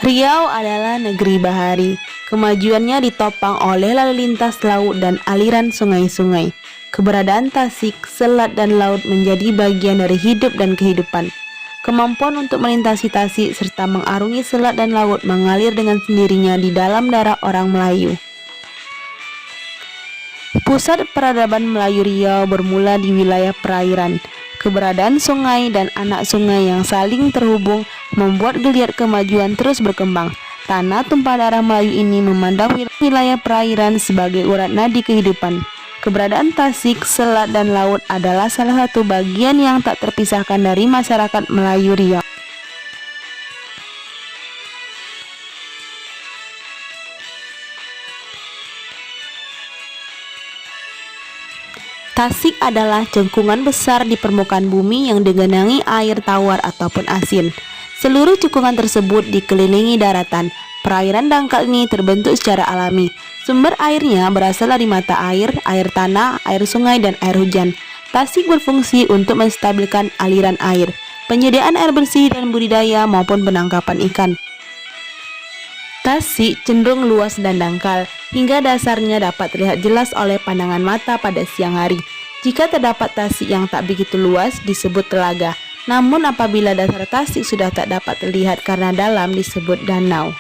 Riau adalah negeri bahari. Kemajuannya ditopang oleh lalu lintas laut dan aliran sungai-sungai. Keberadaan tasik, selat, dan laut menjadi bagian dari hidup dan kehidupan. Kemampuan untuk melintasi tasik serta mengarungi selat dan laut mengalir dengan sendirinya di dalam darah orang Melayu. Pusat peradaban Melayu Riau bermula di wilayah perairan. Keberadaan sungai dan anak sungai yang saling terhubung membuat geliat kemajuan terus berkembang. Tanah tumpah darah Melayu ini memandang wilayah perairan sebagai urat nadi kehidupan. Keberadaan tasik, selat, dan laut adalah salah satu bagian yang tak terpisahkan dari masyarakat Melayu Riau. Tasik adalah cengkungan besar di permukaan bumi yang digenangi air tawar ataupun asin. Seluruh cekungan tersebut dikelilingi daratan. Perairan dangkal ini terbentuk secara alami. Sumber airnya berasal dari mata air, air tanah, air sungai, dan air hujan. Tasik berfungsi untuk menstabilkan aliran air, penyediaan air bersih dan budidaya maupun penangkapan ikan. Tasik cenderung luas dan dangkal, hingga dasarnya dapat terlihat jelas oleh pandangan mata pada siang hari. Jika terdapat tasik yang tak begitu luas, disebut telaga. Namun apabila dasar tasik sudah tak dapat terlihat karena dalam, disebut danau.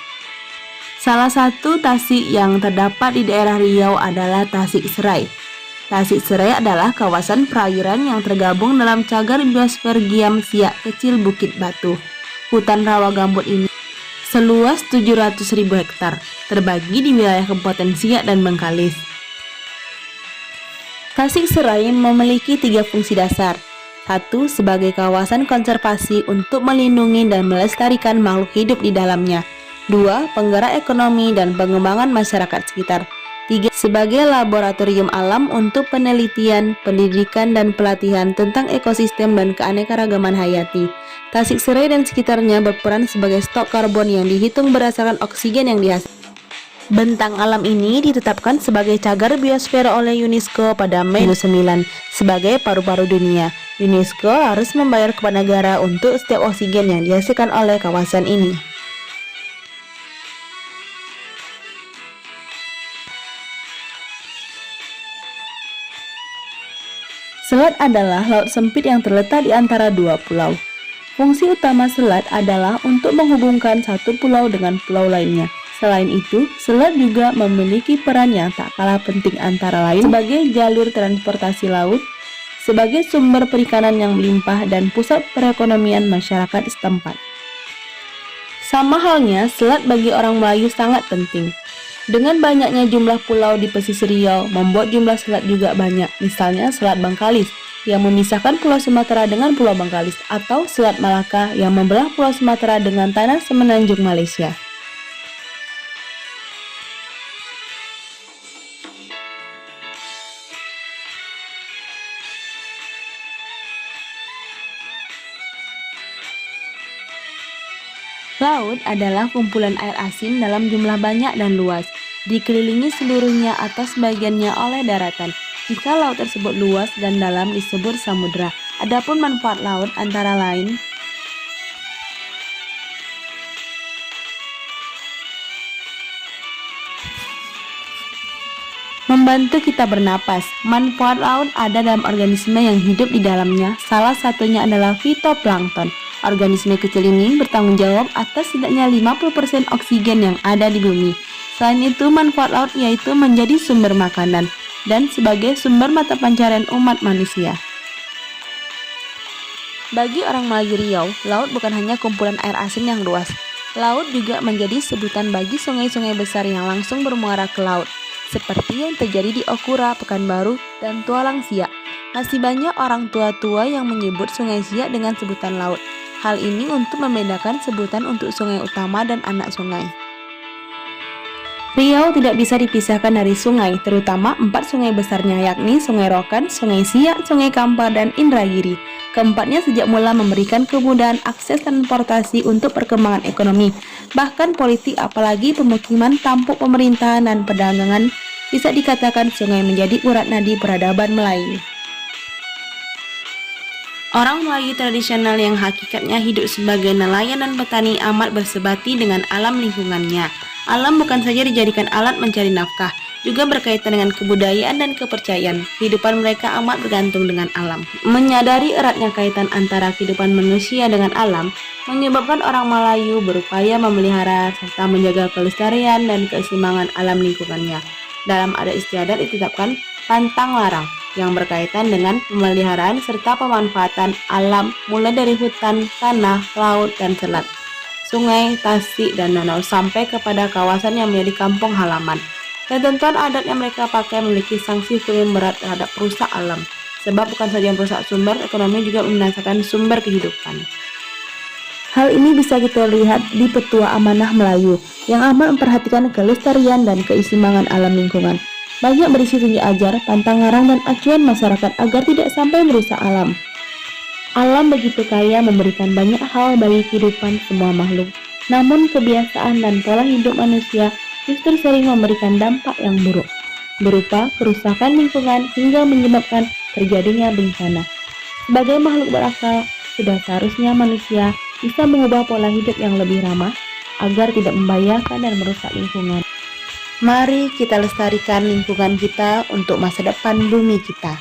Salah satu tasik yang terdapat di daerah Riau adalah Tasik Serai. Tasik Serai adalah kawasan perairan yang tergabung dalam cagar biosfer Giam Siak Kecil Bukit Batu. Hutan rawa gambut ini seluas 700.000 hektar, terbagi di wilayah Kabupaten Siak dan Bengkalis. Tasik Serai memiliki 3 fungsi dasar. 1. Sebagai kawasan konservasi untuk melindungi dan melestarikan makhluk hidup di dalamnya. 2. Penggerak ekonomi dan pengembangan masyarakat sekitar. 3. Sebagai laboratorium alam untuk penelitian, pendidikan, dan pelatihan tentang ekosistem dan keanekaragaman hayati. Tasik Serai dan sekitarnya berperan sebagai stok karbon yang dihitung berdasarkan oksigen yang dihasilkan. Bentang alam ini ditetapkan sebagai cagar biosfer oleh UNESCO pada Mei 2009 sebagai paru-paru dunia. UNESCO harus membayar kepada negara untuk setiap oksigen yang dihasilkan oleh kawasan ini. Selat adalah laut sempit yang terletak di antara 2 pulau. Fungsi utama selat adalah untuk menghubungkan satu pulau dengan pulau lainnya. Selain itu, selat juga memiliki peran yang tak kalah penting antara lain sebagai jalur transportasi laut, sebagai sumber perikanan yang melimpah, dan pusat perekonomian masyarakat setempat. Sama halnya, selat bagi orang Melayu sangat penting. Dengan banyaknya jumlah pulau di pesisir Riau, membuat jumlah selat juga banyak. Misalnya Selat Bangkalis, yang memisahkan Pulau Sumatera dengan Pulau Bangkalis, atau Selat Malaka yang membelah Pulau Sumatera dengan tanah semenanjung Malaysia. Laut adalah kumpulan air asin dalam jumlah banyak dan luas, dikelilingi seluruhnya atau sebagiannya oleh daratan. Jika laut tersebut luas dan dalam disebut samudra. Adapun manfaat laut antara lain membantu kita bernapas. Manfaat laut ada dalam organisme yang hidup di dalamnya. Salah satunya adalah fitoplankton. Organisme kecil ini bertanggung jawab atas setidaknya 50% oksigen yang ada di bumi. Selain itu, manfaat laut yaitu menjadi sumber makanan dan sebagai sumber mata pencaharian umat manusia. Bagi orang Melayu Riau, laut bukan hanya kumpulan air asin yang luas. Laut juga menjadi sebutan bagi sungai-sungai besar yang langsung bermuara ke laut, seperti yang terjadi di Okura, Pekanbaru, dan Tualang Siak. Masih banyak orang tua-tua yang menyebut Sungai Siak dengan sebutan laut. Hal ini untuk membedakan sebutan untuk sungai utama dan anak sungai. Riau tidak bisa dipisahkan dari sungai, terutama 4 sungai besarnya, yakni Sungai Rokan, Sungai Siak, Sungai Kampar, dan Indragiri. Keempatnya sejak mula memberikan kemudahan akses transportasi untuk perkembangan ekonomi, bahkan politik, apalagi pemukiman, tampuk pemerintahan, dan perdagangan. Bisa dikatakan sungai menjadi urat nadi peradaban Melayu. Orang Melayu tradisional yang hakikatnya hidup sebagai nelayan dan petani amat bersebati dengan alam lingkungannya. Alam bukan saja dijadikan alat mencari nafkah, juga berkaitan dengan kebudayaan dan kepercayaan. Kehidupan mereka amat bergantung dengan alam. Menyadari eratnya kaitan antara kehidupan manusia dengan alam, menyebabkan orang Melayu berupaya memelihara serta menjaga kelestarian dan keseimbangan alam lingkungannya. Dalam adat istiadat ditetapkan pantang larang yang berkaitan dengan pemeliharaan serta pemanfaatan alam mulai dari hutan, tanah, laut, dan selat, sungai, tasik, dan danau sampai kepada kawasan yang menjadi kampung halaman. Ketentuan adat yang mereka pakai memiliki sanksi hukum yang berat terhadap perusak alam, sebab bukan saja merusak sumber ekonomi juga membinasakan sumber kehidupan. Hal ini bisa kita lihat di Petua Amanah Melayu yang amat memperhatikan kelestarian dan keseimbangan alam lingkungan. Banyak berisi tunjuk ajar, pantang larang, dan acuan masyarakat agar tidak sampai merusak alam. Alam begitu kaya memberikan banyak hal bagi kehidupan semua makhluk. Namun kebiasaan dan pola hidup manusia justru sering memberikan dampak yang buruk, berupa kerusakan lingkungan hingga menyebabkan terjadinya bencana. Sebagai makhluk berakal, sudah seharusnya manusia bisa mengubah pola hidup yang lebih ramah agar tidak membahayakan dan merusak lingkungan. Mari kita lestarikan lingkungan kita untuk masa depan bumi kita.